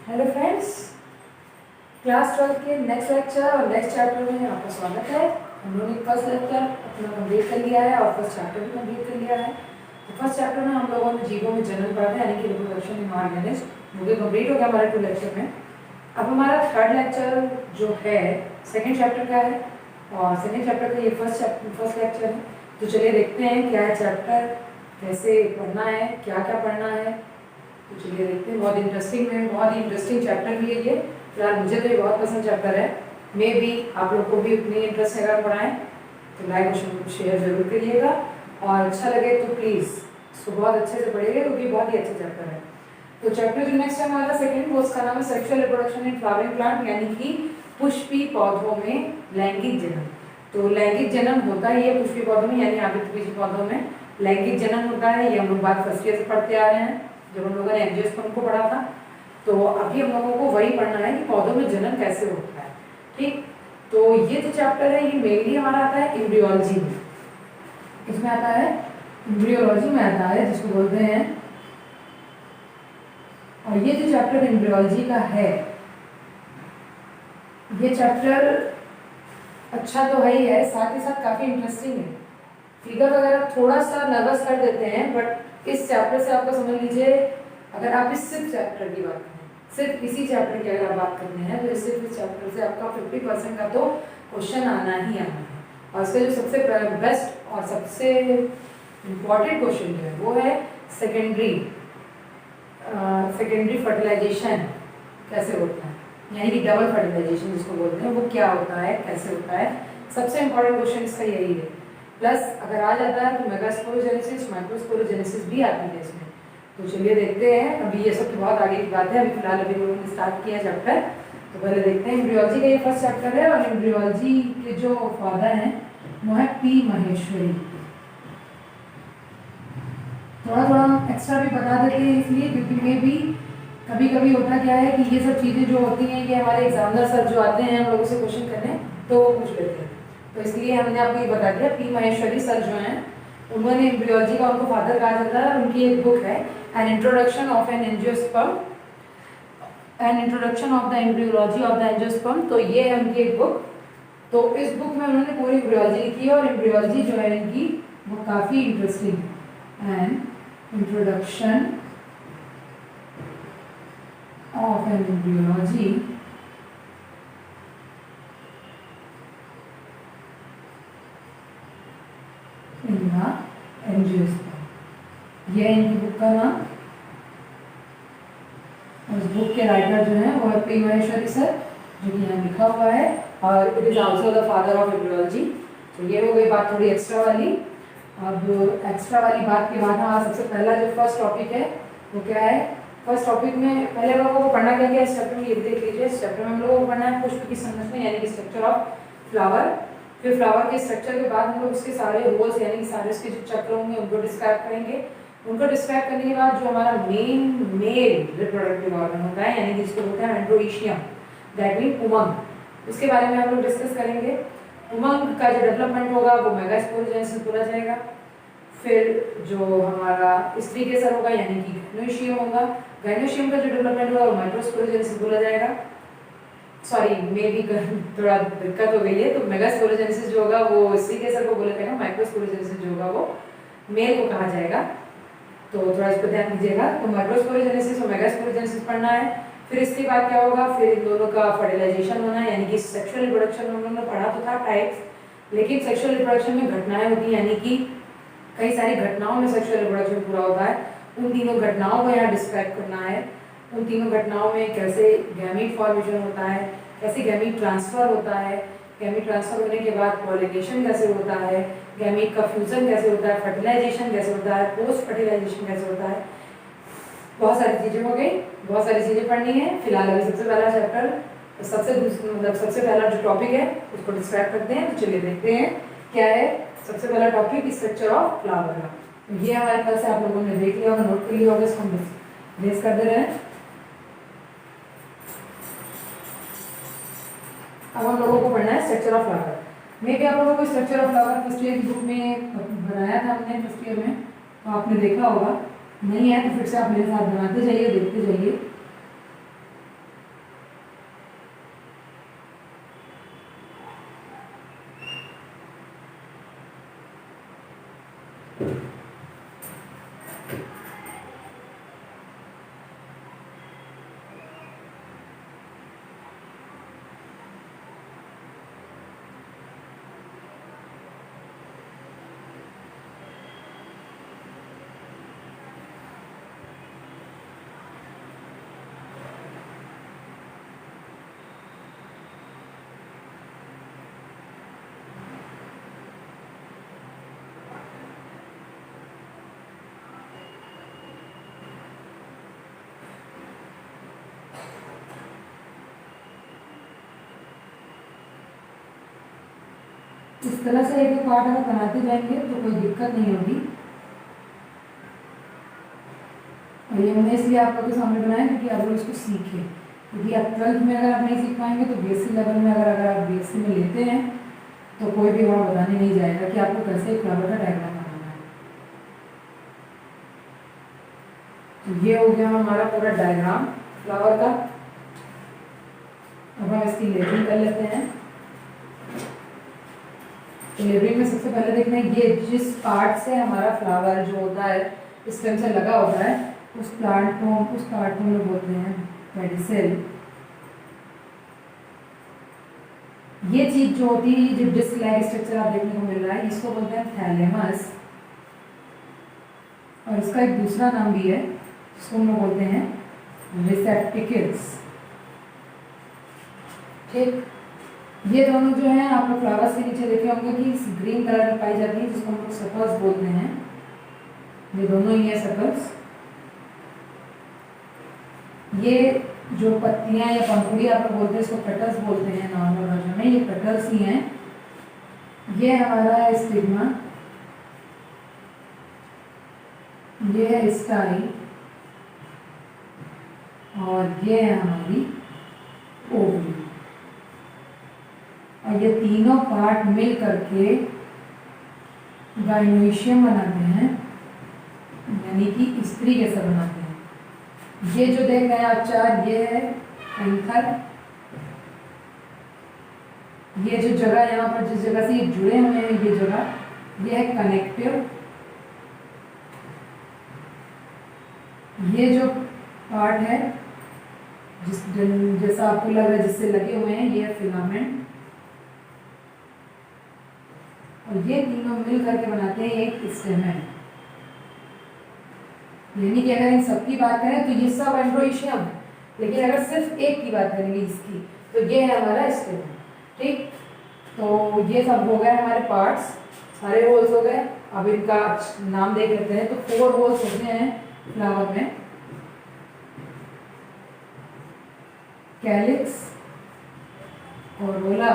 Hello friends, class 12 के next lecture और next chapter में आपका स्वागत है। हम लोगों ने फर्स्ट लेक्चर अपना कंप्लीट कर लिया है और फर्स्ट चैप्टर भी कंप्लीट कर लिया है। तो फर्स्ट चैप्टर में हम लोगों ने जीवों में जनन पढ़ा था, यानी कि रिप्रोडक्शन इन ऑर्गेनिज्म, वो भी कंप्लीट हो गया हमारे 2 लेक्चर में। अब हमारा थर्ड लेक्चर जो है सेकेंड चैप्टर का है और सेकेंड चैप्टर का ये फर्स्ट लेक्चर है। तो चलिए देखते हैं क्या है चैप्टर, कैसे पढ़ना है, क्या क्या पढ़ना है। तो चलिए देखते हैं। बहुत इंटरेस्टिंग है, बहुत ही इंटरेस्टिंग चैप्टर भी है ये। फिलहाल मुझे तो ये बहुत पसंद चैप्टर है। मे भी आप लोग को भी उतनी इंटरेस्ट अगर पढ़ाएं तो लाइक और शेयर जरूर करिएगा, और अच्छा लगे तो प्लीज़ इसको बहुत अच्छे से पढ़िएगा क्योंकि बहुत ही अच्छा चैप्टर है। तो चैप्टर जो नेक्स्ट है हमारा सेकेंड, वो उसका नाम है sexual reproduction in flowering plant, यानी कि पुष्पी पौधों में लैंगिक जनन। तो लैंगिक जनन होता ही है पुष्पी पौधों में, यानी आवृतबीजी पौधों में लैंगिक जनन होता है। ये हम लोग बात फर्स्ट ईयर से पढ़ते आ रहे हैं जब हम लोगों ने एंजियोस्पर्म को पढ़ा था। तो अभी हम लोगों को वही पढ़ना है कि पौधों में जनन कैसे होता है। ठीक, तो ये जो चैप्टर है ये मेनली हमारा आता है एम्ब्रियोलॉजी में। किसमें आता है? एम्ब्रियोलॉजी में आता है, जिसको बोलते हैं। और ये जो चैप्टर एम्ब्रियोलॉजी का है, ये चैप्टर अच्छा तो है ही है, साथ ही साथ काफी इंटरेस्टिंग है। फिगर वगैरह थोड़ा सा नर्वस कर देते हैं, बट इस चैप्टर से आपको समझ लीजिए, अगर आप इस सिर्फ चैप्टर की बात करें, सिर्फ इसी चैप्टर की अगर आप बात करते हैं तो सिर्फ इस चैप्टर से आपका 50% का तो क्वेश्चन आना ही आना है। और इसका जो सबसे बेस्ट और सबसे इम्पॉर्टेंट क्वेश्चन जो है वो है सेकेंडरी फर्टिलाइजेशन कैसे होता है, यानी कि डबल फर्टिलाइजेशन जिसको बोलते हैं, वो क्या होता है, कैसे होता है। सबसे इम्पॉर्टेंट क्वेश्चन इसका यही है। प्लस अगर आ जाता है तो मेगास्पोरोजेनेसिस, माइक्रोस्पोरोजेनेसिस भी आती है इसमें। तो चलिए देखते हैं। अभी ये सब तो बहुत आगे की बात है, अभी फिलहाल अभी लोगों ने स्टार्ट किया चैप्टर। तो पहले देखते हैं। एम्ब्रियोलॉजी का ये फर्स्ट चैप्टर है और एम्ब्रियोलॉजी के जो फादर हैं वो है पी महेश्वरी। थोड़ा थोड़ा एक्स्ट्रा भी बता देते हैं इसलिए क्योंकि में भी कभी कभी होता क्या है कि ये सब चीज़ें जो होती हैं ये हमारे एग्जामिनर सर जो आते हैं हम लोगों से क्वेश्चन करने तो वो पूछ लेते हैं। तो इसलिए हमने आपको ये बता दिया। पी महेश्वरी सर जो हैं उन्होंने एम्ब्रियोलॉजी का, उनको फादर कहा जाता है। उनकी एक बुक है an introduction of an angiosperm, N introduction of the embryology of the angiosperm. तो ये है उनकी एक बुक। तो इस बुक में उन्होंने पूरी एम्ब्रियोलॉजी लिखी है और एम्ब्रियोलॉजी जो है इनकी वो काफ़ी इंटरेस्टिंग है। An introduction of an embryology in the angiosperm, ये है इनकी बुक का नाम। उस बुक के राइटर जो हैं वो है पी महेश्वरी सर, जो कि यहाँ लिखा हुआ है, और it is also the father of embryology. तो ये हो गई बात थोड़ी एक्स्ट्रा वाली। अब एक्स्ट्रा वाली बात के बाद हाँ, सबसे पहला जो फर्स्ट टॉपिक है वो क्या है? फर्स्ट टॉपिक में पहले हम लोगों को पढ़ना क्या क्या इस चैप्टर में, ये देख लीजिए। इस चैप्टर में हम लोगों को पढ़ना है पुष्प की संरचना, यानी कि स्ट्रक्चर ऑफ फ्लावर। फिर फ्लावर के स्ट्रक्चर के बाद हम लोग उसके सारे रोल्स, यानी कि सारे उसके जो चक्र होंगे उनको डिस्क्राइब करेंगे। उनको डिस्क्राइब करने के बाद जो हमारा मेल रिप्रोडक्टिव ऑर्गन होता है, यानी कि जिसको बोलते हैं एंड्रोइशियम, दैट मीन उमंग, उसके बारे में हम लोग डिस्कस करेंगे। उमंग का जो डेवलपमेंट होगा वो मेगास्पोरोजेनेसिस बोला जाएगा। फिर जो हमारा स्त्री केसर होगा यानी कि गैनोइशियम होगा, गैनोइशियम का जो डेवलपमेंट होगा वो माइक्रोस्पोरोजेनेसिस बोला जाएगा। सॉरी, मे भी थोड़ा दिक्कत हो गई है। तो मेगास्पोरोजेनेसिस जो होगा वो स्त्री केसर को बोला जाएगा, माइक्रोस्पोरोजेनेसिस जो होगा वो मेल को कहा जाएगा। तो थोड़ा इस पर ध्यान दीजिएगा। तो माइक्रोस्पोरोजेनेसिस और मेगास्पोरोजेनेसिस पढ़ना है। फिर इसके बाद क्या होगा? फिर इन दोनों का फर्टिलाइजेशन होना है, यानी कि सेक्सुअल रिप्रोडक्शन हम लोगों ने पढ़ा तो था टाइप्स, लेकिन सेक्सुअल रिप्रोडक्शन में घटनाएं होती हैं, यानी कि कई सारी घटनाओं में सेक्सुअल रिप्रोडक्शन पूरा होता है। उन तीनों घटनाओं को यहाँ डिस्क्राइब करना है। उन तीनों घटनाओं में कैसे गैमीट फॉर्मेशन होता है, कैसे गैमीट ट्रांसफर होता है, गैमीट ट्रांसफर होने के बाद पॉलिनेशन कैसे होता है, गैमीट का फ्यूजन कैसे होता है, फर्टिलाइजेशन कैसे होता है, पोस्ट फर्टिलाइजेशन कैसे होता है। बहुत सारी चीज़ें हो गई, बहुत सारी चीज़ें पढ़नी है। फिलहाल अभी सबसे पहला चैप्टर, सबसे पहला जो टॉपिक है उसको डिस्क्राइब करते हैं। तो चलिए देखते हैं क्या है। सबसे पहला टॉपिक स्ट्रक्चर ऑफ फ्लावर का। ये हमारे पास से आप लोगों ने देख लिया होगा, नोट कर लिया होगा, इसको हम बेस कर दे रहे हैं। अब हम लोगों को पढ़ना है स्ट्रक्चर ऑफ फ्लावर। मे भी आप लोगों को structure of flower first year की बुक में बनाया था हमने फर्स्ट ईयर में, तो आपने देखा होगा। नहीं है तो फिर से आप मेरे साथ बनाते जाइए, देखते जाइए। इस तरह से एक पार्ट अगर बनाते जाएंगे तो कोई दिक्कत नहीं होगी। और ये मैंने इसलिए आप लोगों के सामने बनाया क्योंकि आप लोग इसको सीखें, क्योंकि आप 12th में अगर आप नहीं सीख पाएंगे तो BSc लेवल में अगर आप BSc में लेते हैं तो कोई भी वहाँ बताने नहीं जाएगा कि आपको कैसे फ्लावर का डायग्राम बनाना है। तो ये हो गया हमारा पूरा डायग्राम फ्लावर का। अब हम इसकी लेबलिंग कर लेते हैं। तो लेबलिंग में सबसे पहले देखना है ये जिस पार्ट से हमारा फ्लावर जो होता है स्टेम से लगा होता है उस पार्ट को हम लोग बोलते हैं पेडिसेल। ये चीज जो होती है जो डिस्क लाइक स्ट्रक्चर आप देखने को मिल रहा है इसको बोलते हैं थैलेमस, और इसका एक दूसरा नाम भी है जिसको हम लोग बोलते हैं रिसेप्टिकल्स। ठीक, ये दोनों जो हैं आप लोग फ्लावर्स के नीचे देखे होंगे कि ग्रीन कलर में पाई जाती है जिसको हम लोग सेपल्स बोलते हैं। ये दोनों ही है सेपल्स। ये जो पत्तियां या पंखुड़ी आप लोग बोलते हैं इसको पेटल्स बोलते हैं नॉर्मल वर्जन में, ये पेटल्स ही हैं। ये हमारा है स्टिग्मा, ये है स्टाइल, और ये है हमारी ओवरी। और ये तीनों पार्ट मिल करके गाइनोइशियम बनाते हैं, यानी कि स्त्री जैसा बनाते हैं। ये जो देख रहे हैं आप चार, ये है एंथर। ये जो जगह यहाँ पर जिस जगह से ये जुड़े हुए हैं ये जगह, ये है कनेक्टिव। ये जो पार्ट है जैसा आपको लग रहा है जिससे लगे हुए हैं ये है फिलामेंट। और ये तीनों मिल करके बनाते हैं एक स्टेमेन। यानी कि अगर इन सब की बात करें तो ये सब एंड्रोइशियम, लेकिन अगर सिर्फ एक की बात करेंगे इसकी तो ये है हमारा स्टेमेन। ठीक, तो ये सब हो गए हमारे पार्ट्स, सारे होल्स हो गए। अब इनका नाम देख लेते हैं। तो 4 होल्स होते हैं फ्लावर में, कैलिक्स, कोरोला,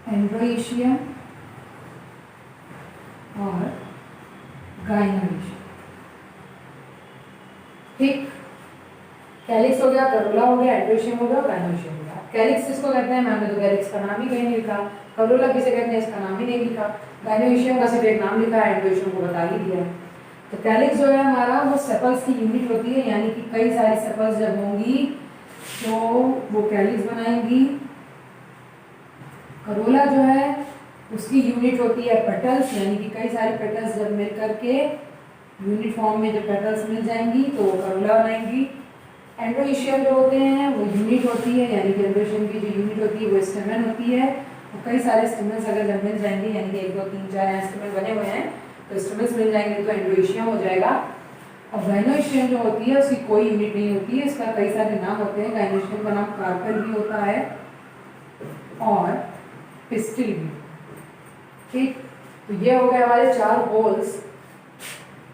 एंड्रोइशियम और गाइनोइशियम। ठीक, कैलिक्स हो गया, करोला हो गया, एंड्रोइशियम हो गया, गाइनोइशियम हो गया। कैलिक्स किसको कहते हैं? मैंने तो कैलिक्स का नाम ही कहीं नहीं लिखा। करोला किसे कहते हैं? इसका नाम ही नहीं लिखा। गाइनोइशियम का सिर्फ एक नाम लिखा है, एंड्रोइशियम को बता ही दिया। तो कैलिक्स जो है हमारा वो सेपल्स की यूनिट होती है, यानी कि कई सारी सेपल्स जब होंगी तो वो कैलिक्स बनाएंगी। करोला जो है उसकी यूनिट होती है पेटल्स, यानी कि कई सारी पेटल्स जब मिल करके यूनिट फॉर्म में जब पेटल्स मिल जाएंगी तो वो करोला बनाएंगी। एंड्रोइशियम जो होते हैं वो यूनिट होती है, यानी कि एंड्रोइशियम की जो यूनिट होती है वो स्टेमेन होती है। और कई सारे स्टेमेन्स अगर जब मिल जाएंगे, यानी कि 1 2 3 4 स्टेमेन बने हुए हैं तो स्टेमेन्स मिल जाएंगे तो एंड्रोइशियम हो जाएगा। और गाइनोइशियम जो होती है उसकी कोई यूनिट नहीं होती है, इसका कई सारे नाम होते हैं। गाइनोइशियम का नाम कार्पेल भी होता है और पिस्टिल भी। ठीक, तो ये हो गए हमारे 4 होल्स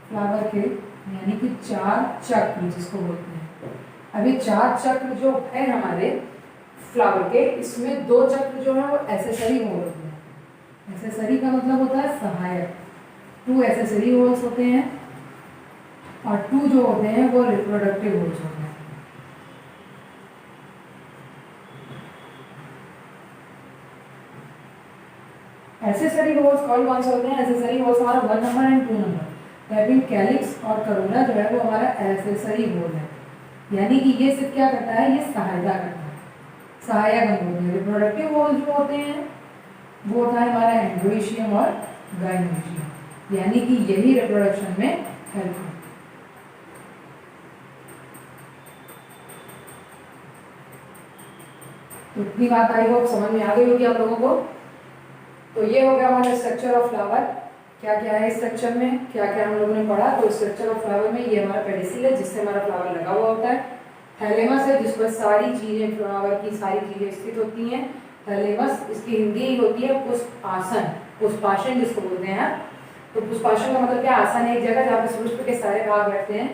फ्लावर के, यानी कि 4 चक्र जिसको बोलते हैं। अभी 4 चक्र जो है हमारे फ्लावर के, इसमें 2 चक्र जो है वो एसेसरी होल होते हैं। एसेसरी का मतलब होता है सहायक। 2 एसेसरी होल्स होते हैं और 2 जो होते हैं वो रिप्रोडक्टिव होल्स होते हैं। एसेसरी होल्स कौन से होते हैं? एसेसरी होल्स हमारा 1 number and 2 number. That mean calyx और करोला जो है वो हमारा एसेसरी होल है, यानी कि ये सिर्फ क्या करता है? ये सहायता करता है, सहायक अंग होते हैं। रिप्रोडक्टिव होल्स जो होते हैं वो होता है हमारा एंड्रोइशियम और गाइनोइशियम, यानी कि यही रिप्रोडक्शन में हेल्प करता है। तो इतनी बात आई होप समझ में आ गई होगी आप लोगों को। तो ये हो गया हमारा स्ट्रक्चर ऑफ फ्लावर, क्या क्या है स्ट्रक्चर में, क्या क्या हम लोगों ने पढ़ा। तो स्ट्रक्चर ऑफ फ्लावर में ये हमारा पेडिसिल है जिससे हमारा फ्लावर लगा हुआ होता है। थैलेमस है जिस पर सारी चीजें, फ्लावर की सारी चीजें स्थित होती हैं। थैलेमस, इसकी हिंदी होती है पुष्पासन, पुष्पासन जिसको बोलते हैं। तो पुष्पासन का मतलब क्या, आसन है एक जगह जहाँ पे पुष्प के सारे भाग बैठते हैं।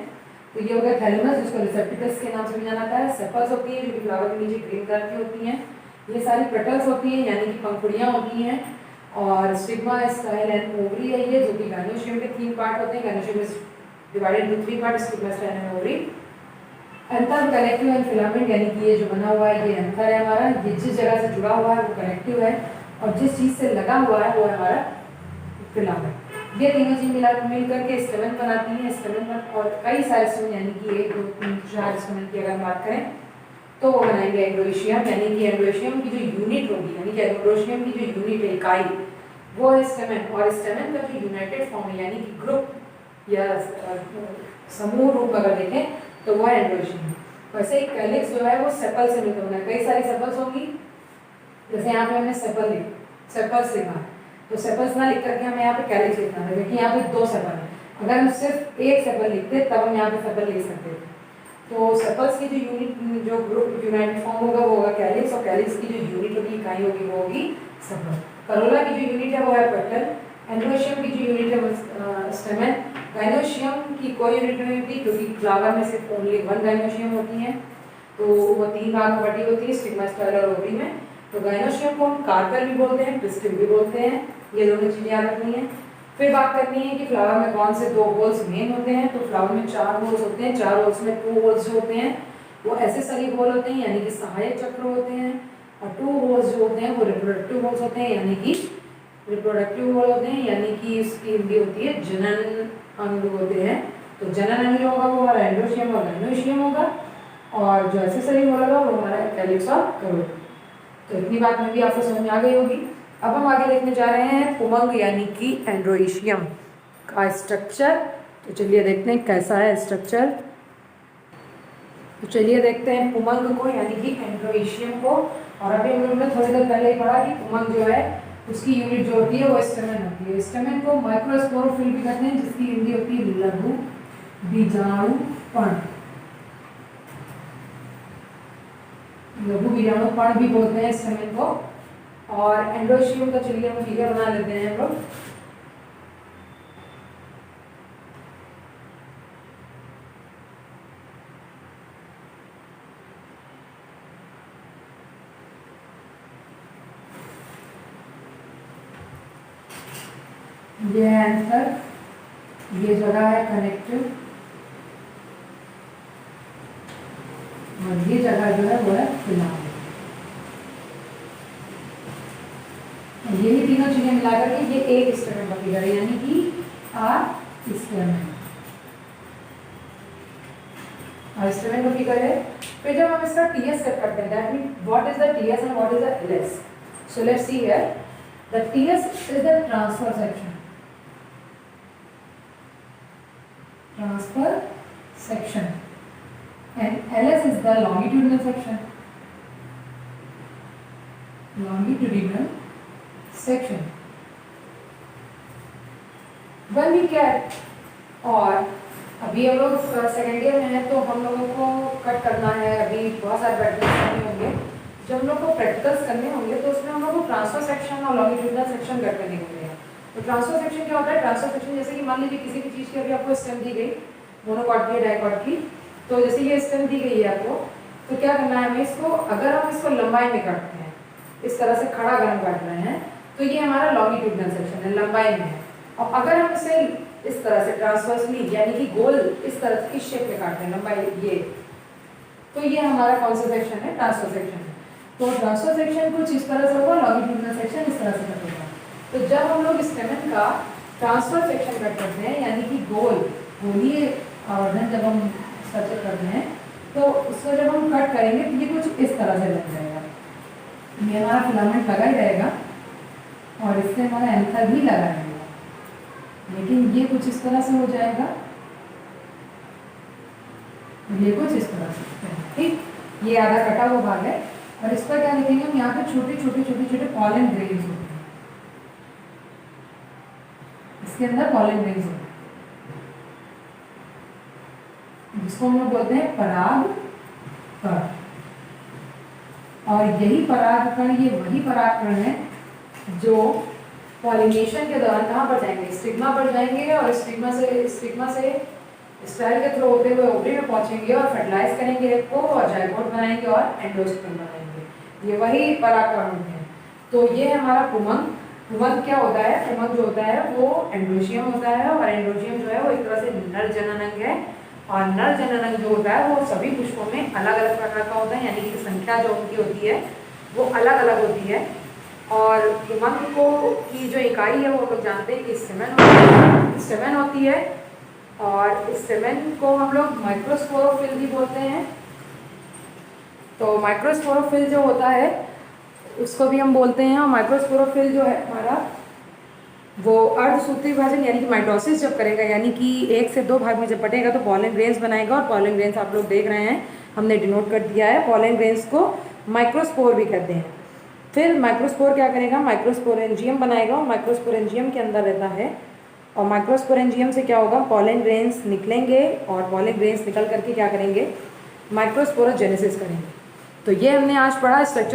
तो ये हो गया थैलेमस जिसको रिसेप्टिकल्स के नाम से भी जाना जाता है। सेपल्स होती है जो कि फ्लावर के नीचे ग्रीन कलर की होती हैं। ये सारी पेटल्स होती हैं यानी कि पंखुड़ियाँ होती हैं। और स्टिग्मा, स्टाइल एंड ओवरी है ये, जो कि गाइनोशियम के 3 पार्ट होते हैं। Gynoecium is divided into 3 part, stigma, style and ovary. Anther, connective and filament, यानी कि ये जो बना हुआ है ये एंथर है हमारा, ये जिस जगह से जुड़ा हुआ है वो कनेक्टिव है, और जिस चीज से लगा हुआ है वो है हमारा फिलामेंट। ये तीनों चीज मिल करके स्टेमेन बनाती है। स्टेमेन पर और कई सारे स्टेमेन, यानी कि 1 2 3 4 स्टेमेन की अगर हम बात करें तो वो बनाएंगे एंड्रोइशियम, यानी कि एंड्रोइशियम की जो यूनिट होगी, यानी कि एंड्रोइशियम की जो यूनिट है, इकाई, वो है स्टेमेन। और स्टेमेन का जो यूनाइटेड फॉर्म है यानी कि ग्रुप या समूह रूप अगर देखें तो वो है एंड्रोइशियम। वैसे ही कैलिक्स जो है वो सेपल से मिलकर बना है। कई सारी सेपल्स होंगी, जैसे यहाँ पे हमने सेपल्स लिखा है, तो सेपल्स ना लिख करके हमें यहाँ पे कैलिक्स लिखना है, क्योंकि यहाँ पे 2 सेपल है। अगर हम सिर्फ एक सेपल लिखते तब हम यहाँ पे सेपल लिख सकते थे। तो सेपल्स की जो यूनिट, जो ग्रुप यूनाइटेड फॉर्म होगा वो होगा कैलिक्स, और कैलिक्स की जो यूनिट होगी, इकाई होगी, वो होगी सेपल। करोला की जो यूनिट है वो है पेटल। एंड्रोइशियम की जो यूनिट है वो स्टेमेन। गाइनोशियम की कोई यूनिट नहीं होती क्योंकि फ्लावर में सिर्फ ओनली 1 गाइनोशियम होती है, तो वो 3 भाग में बटी होती है, स्टिग्मा, स्टाइल और ओवरी में। तो गाइनोशियम को हम कार्पेल भी बोलते हैं, पिस्टिल भी बोलते हैं, ये दोनों चीजें याद रखनी है। फिर बात करनी है कि फ्लावर में कौन से 2 होल्स मेन होते हैं। तो फ्लावर में 4 होल्स होते हैं। 4 होल्स में 2 होल्स जो होते हैं वो एसेसरी होल होते हैं, यानी कि सहायक चक्र होते हैं, और 2 होल्स जो होते हैं वो रिप्रोडक्टिव होल्स होते हैं, यानी कि रिप्रोडक्टिव होल होते हैं, यानी कि इसकी हिंदी होती है जनन अंग होते हैं। तो जनन अंग जो होगा वो हमारा एंड्रोइशियम और गाइनोशियम होगा, और जो एसेसरी होल होगा वो हमारा कैलिक्स और करोला। तो इतनी बात में भी आपको समझ में आ गई होगी। अब हम आगे देखने जा रहे हैं पुमंग, यानी कि एंड्रोइशियम का स्ट्रक्चर। तो चलिए देखते हैं कैसा है स्ट्रक्चर। तो चलिए देखते हैं पुमंग को, यानी कि एंड्रोइशियम को। और अभी हम लोगों ने थोड़ी देर पहले ही पढ़ा कि पुमंग जो है उसकी यूनिट जो होती है वो स्टेमेन होती है। स्टेमेन को माइक्रोस्पोरोफिल भी कहते हैं, जिसकी हिंदी होती है लघु बीजाणुपर्ण। लघु बीजाणुपर्ण भी बोलते हैं स्टेमेन को। और एंड्रोइशियम का चलिए हम फिगर बना लेते हैं हम लोग। ये है एंथर, ये जगह है कनेक्टिव, और ये जगह जो है वो है फिलामेंट। यही तीनों चीजें मिलाकर के ये एक स्टेमेन का फिगर है, यानी कि स्टेमेन। और स्टेमेन का फिगर है। फिर जब हम इसका टीएस सेट करते हैं, that mean what is the TS and what is the LS. So let's see here, the TS is the transfer section, and LS is the longitudinal section. When we get, और अभी हम लोग second year में हैं तो हम लोगों को कट करना है, अभी बहुत सारे प्रैक्टिकल्स करने होंगे। जब हम लोग को प्रैक्टिकल्स करने होंगे तो उसमें हम लोग को ट्रांसफर सेक्शन और लॉन्गिट्यूडिनल सेक्शन कट करने होंगे। तो ट्रांसफर सेक्शन क्या होता है? ट्रांसफर सेक्शन जैसे कि मान लीजिए किसी भी चीज़ की अभी आपको स्टेम दी गई, मोनोकॉट की, डाइकॉट की, तो जैसे ये स्टेम दी गई है आपको, तो क्या करना है हमें इसको, अगर हम इसको लंबाई में काटते हैं, इस तरह से खड़ा अगर हम काट रहे हैं तो ये हमारा लॉन्गिट्यूडिनल सेक्शन है, लंबाई में है। और अगर हम इसे इस तरह से ट्रांसवर्सली यानी कि गोल इस तरह से इस शेप में काटते हैं, लंबाई ये, तो ये हमारा कौन सा सेक्शन है? ट्रांसफर सेक्शन है। तो ट्रांसफर सेक्शन कुछ इस तरह से होगा, लॉन्गिट्यूडिनल सेक्शन इस तरह से कट होगा। तो जब हम लोग स्टेमेन का ट्रांसफर सेक्शन कट करते हैं, यानी कि गोलीय आवर्धन जब हम स्ट्रक्चर करते हैं, तो उसको जब हम कट करेंगे तो ये कुछ इस तरह से लग जाएगा। ये हमारा फिलामेंट लगा ही रहेगा, और इससे हमारा एंथर भी लगा रहेगा, लेकिन ये कुछ इस तरह से हो जाएगा, ये कुछ इस तरह से, ठीक। ये आधा कटा हुआ भाग है और इस पर क्या लिखेंगे हम, यहाँ पे छोटे छोटे छोटे छोटे पॉलन ग्रेन्स होते हैं, इसके अंदर पॉलन ग्रेन्स होते हैं, जिसको हम लोग बोलते हैं पराग कण। और यही परागकण, ये वही परागकण है जो पॉलिनेशन के दौरान कहाँ पर जाएंगे, स्टिग्मा पर जाएंगे, और स्टिग्मा से स्टाइल के थ्रू होते हुए ओवरी में पहुंचेंगे और फर्टिलाइज करेंगे एग को, और जाइगोट बनाएंगे और एंडोस्पर्म बनाएंगे। ये वही परागकण है। तो ये हमारा पुमंग। पुमंग क्या होता है, पुमंग जो होता है वो एंड्रोशियम होता है, और एंड्रोशियम जो है वो एक तरह से नर जननांग है, और नर जननांग जो होता है वो सभी पुष्पों में अलग अलग प्रकार का होता है, यानी कि संख्या जो उनकी होती है वो अलग अलग होती है। और पुमंग को की जो इकाई है वो हम लोग जानते हैं कि स्टेमेन होती है, और इस स्टेमेन को हम लोग माइक्रोस्पोरोफिल भी बोलते हैं। तो माइक्रोस्पोरोफिल जो होता है उसको भी हम बोलते हैं, और माइक्रोस्पोरोफिल जो है हमारा वो अर्धसूत्री विभाजन यानी कि माइटोसिस जब करेगा, यानी कि 1 से 2 भाग में जब बटेगा तो पॉलन ग्रेन्स बनाएगा, और पॉलन ग्रेन्स आप लोग देख रहे हैं हमने डिनोट कर दिया है, पॉलन ग्रेन्स को माइक्रोस्पोर भी कहते हैं। फिर माइक्रोस्पोर क्या करेगा, माइक्रोस्पोरेंजियम बनाएगा, और माइक्रोस्पोरेंजियम के अंदर रहता है, और माइक्रोस्पोरेंजियम से क्या होगा, पॉलन ग्रेन्स निकलेंगे, और पॉलन ग्रेन्स निकल करके क्या करेंगे, माइक्रोस्पोरोजेनेसिस करेंगे। तो ये हमने आज पढ़ा स्ट्रक्चर